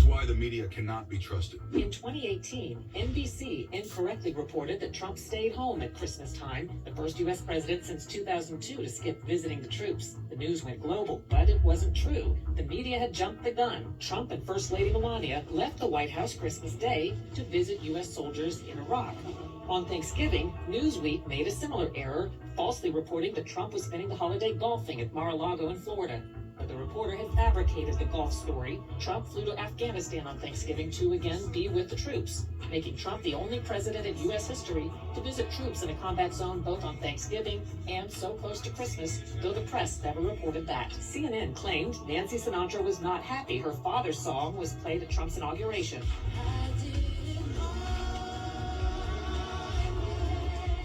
is why the media cannot be trusted. In 2018, NBC incorrectly reported that Trump stayed home at Christmas time, the first U.S. president since 2002 to skip visiting the troops. The news went global, but it wasn't true. The media had jumped the gun. Trump and First Lady Melania left the White House Christmas Day to visit U.S. soldiers in Iraq. On Thanksgiving, Newsweek made a similar error, falsely reporting that Trump was spending the holiday golfing at Mar-a-Lago in Florida. But the reporter had fabricated the golf story. Trump flew to Afghanistan on Thanksgiving to again be with the troops, making Trump the only president in U.S. history to visit troops in a combat zone both on Thanksgiving and so close to Christmas, though the press never reported that. CNN claimed Nancy Sinatra was not happy her father's song was played at Trump's inauguration.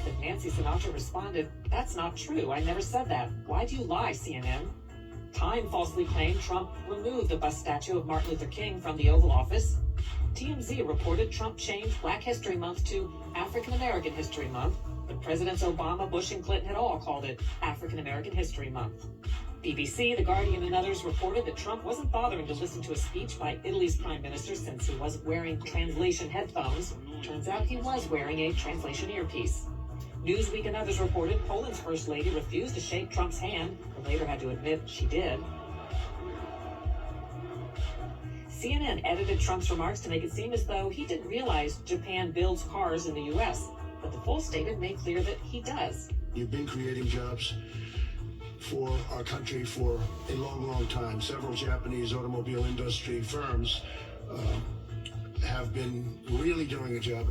But Nancy Sinatra responded, "That's not true. I never said that. Why do you lie, CNN?" Time falsely claimed Trump removed the bust statue of Martin Luther King from the Oval Office. TMZ reported Trump changed Black History Month to African American History Month, but Presidents Obama, Bush, and Clinton had all called it African American History Month. BBC, The Guardian, and others reported that Trump wasn't bothering to listen to a speech by Italy's prime minister since he wasn't wearing translation headphones. Turns out he was wearing a translation earpiece. Newsweek and others reported Poland's first lady refused to shake Trump's hand, but later had to admit she did. CNN edited Trump's remarks to make it seem as though he didn't realize Japan builds cars in the U.S., but the full statement made clear that he does. You've been creating jobs for our country for a long, long time. Several Japanese automobile industry firms have been really doing a job.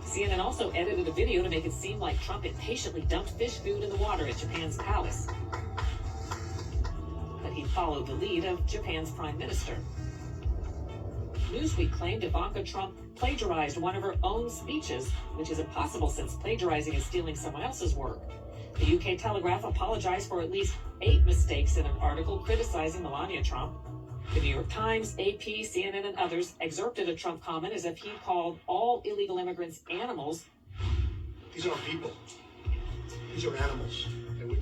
CNN also edited a video to make it seem like Trump impatiently dumped fish food in the water at Japan's palace. But he followed the lead of Japan's prime minister. Newsweek claimed Ivanka Trump plagiarized one of her own speeches, which is impossible since plagiarizing is stealing someone else's work. The UK Telegraph apologized for at least 8 mistakes in an article criticizing Melania Trump. The New York Times, AP, CNN, and others excerpted a Trump comment as if he called all illegal immigrants animals. These aren't people. These are animals.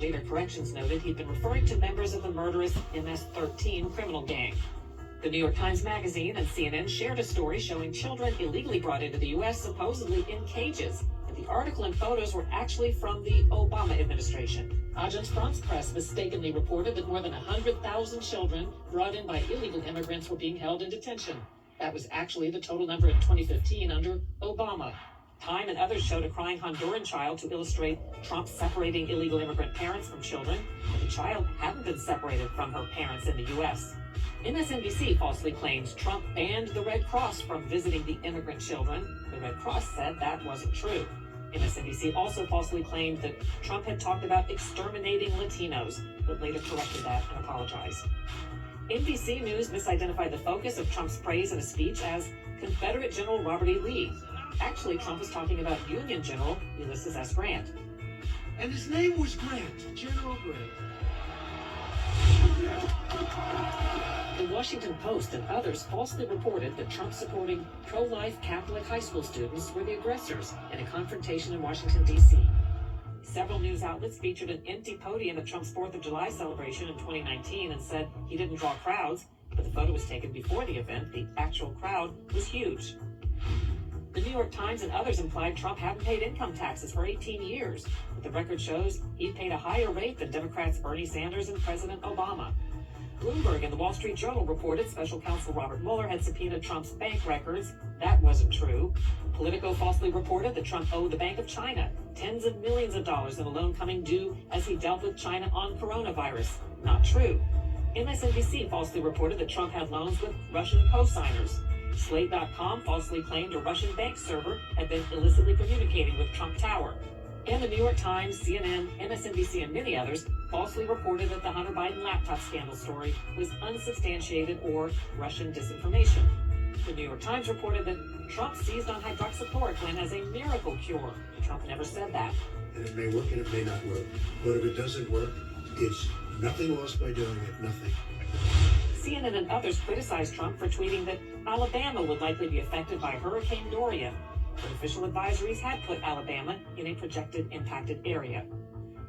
Later corrections noted he'd been referring to members of the murderous MS-13 criminal gang. The New York Times Magazine and CNN shared a story showing children illegally brought into the U.S. supposedly in cages. But the article and photos were actually from the Obama administration. Agence France-Presse mistakenly reported that more than 100,000 children brought in by illegal immigrants were being held in detention. That was actually the total number in 2015 under Obama. Time and others showed a crying Honduran child to illustrate Trump separating illegal immigrant parents from children, but the child hadn't been separated from her parents in the U.S. MSNBC falsely claims Trump banned the Red Cross from visiting the immigrant children. The Red Cross said that wasn't true. MSNBC also falsely claimed that Trump had talked about exterminating Latinos, but later corrected that and apologized. NBC News misidentified the focus of Trump's praise in a speech as Confederate General Robert E. Lee. Actually, Trump was talking about Union General Ulysses S. Grant. And his name was Grant, General Grant. The Washington Post and others falsely reported that Trump-supporting pro-life Catholic high school students were the aggressors in a confrontation in Washington, D.C. Several news outlets featured an empty podium at Trump's 4th of July celebration in 2019 and said he didn't draw crowds, but the photo was taken before the event. The actual crowd was huge. The New York Times and others implied Trump hadn't paid income taxes for 18 years, but the record shows he paid a higher rate than Democrats Bernie Sanders and President Obama. Bloomberg and the Wall Street Journal reported special counsel Robert Mueller had subpoenaed Trump's bank records. That wasn't true. Politico falsely reported that Trump owed the Bank of China tens of millions of dollars in a loan coming due as he dealt with China on coronavirus. Not true. MSNBC falsely reported that Trump had loans with Russian co-signers. Slate.com falsely claimed a Russian bank server had been illicitly communicating with Trump Tower. And the New York Times, CNN, MSNBC, and many others falsely reported that the Hunter Biden laptop scandal story was unsubstantiated or Russian disinformation. The New York Times reported that Trump seized on hydroxychloroquine as a miracle cure. Trump never said that. And it may work and it may not work. But if it doesn't work, it's nothing lost by doing it, nothing. CNN and others criticized Trump for tweeting that Alabama would likely be affected by Hurricane Dorian, but official advisories had put Alabama in a projected impacted area.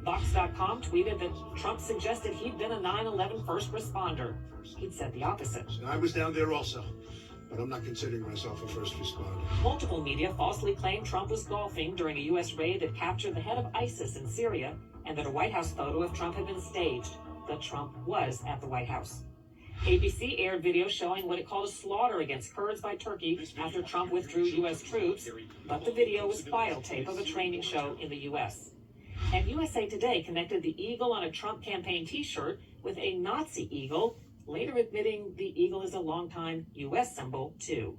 Vox.com tweeted that Trump suggested he'd been a 9/11 first responder. He'd said the opposite. I was down there also. but I'm not considering myself a first responder. Multiple media falsely claimed Trump was golfing during a U.S. raid that captured the head of ISIS in Syria, and that a White House photo of Trump had been staged, but Trump was at the White House. ABC aired video showing what it called a slaughter against Kurds by Turkey after Trump withdrew U.S. troops, but the video was file tape of a training show in the U.S. And USA Today connected the eagle on a Trump campaign t-shirt with a Nazi eagle, later admitting the eagle is a longtime U.S. symbol, too.